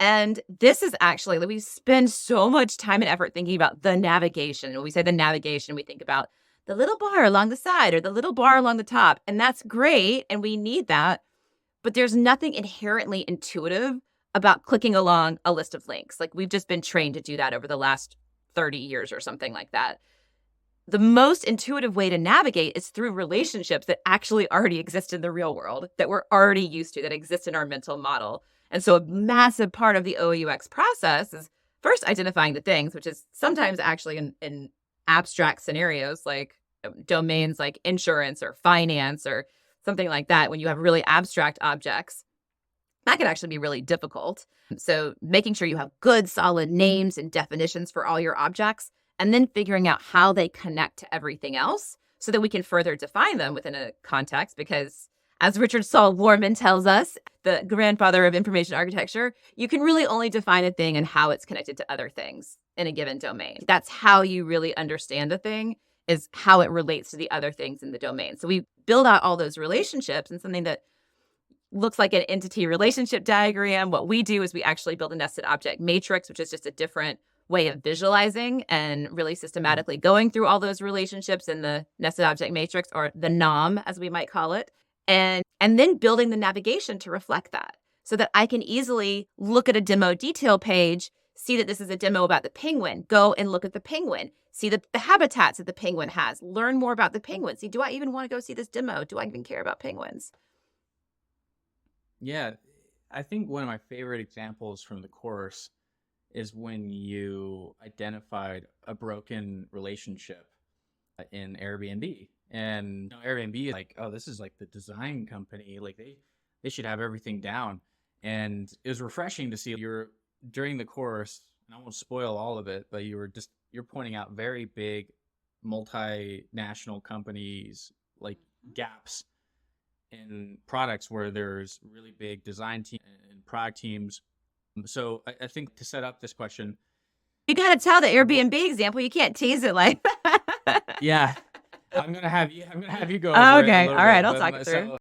And this is actually, we spend so much time and effort thinking about the navigation. When we say the navigation, we think about the little bar along the side or the little bar along the top. And that's great. And we need that. But there's nothing inherently intuitive about clicking along a list of links. Like we've just been trained to do that over the last 30 years or something like that. The most intuitive way to navigate is through relationships that actually already exist in the real world, that we're already used to, that exist in our mental model. And so a massive part of the OUX process is first identifying the things, which is sometimes actually in abstract scenarios like domains like insurance or finance or something like that. When you have really abstract objects, that can actually be really difficult. So making sure you have good, solid names and definitions for all your objects, and then figuring out how they connect to everything else so that we can further define them within a context. Because as Richard Saul Warman tells us, the grandfather of information architecture, you can really only define a thing and how it's connected to other things in a given domain. That's how you really understand a thing, is how it relates to the other things in the domain. So we build out all those relationships, and something that looks like an entity relationship diagram. What we do is we actually build a nested object matrix, which is just a different way of visualizing and really systematically going through all those relationships in the nested object matrix, or the NOM, as we might call it, and then building the navigation to reflect that so that I can easily look at a demo detail page, see that this is a demo about the penguin, go and look at the penguin, see the habitats that the penguin has, learn more about the penguin. See, do I even want to go see this demo? Do I even care about penguins? Yeah, I think one of my favorite examples from the course is when you identified a broken relationship in Airbnb. And Airbnb is like, oh, this is like the design company. Like they should have everything down. And it was refreshing to see during the course, and I won't spoil all of it, but you're pointing out very big multinational companies, like gaps in products where there's really big design team and product teams. So I think to set up this question, you got to tell the Airbnb example. You can't tease it like yeah, I'm gonna have you go oh, over it a okay. little All right. bit, I'll but talk it through.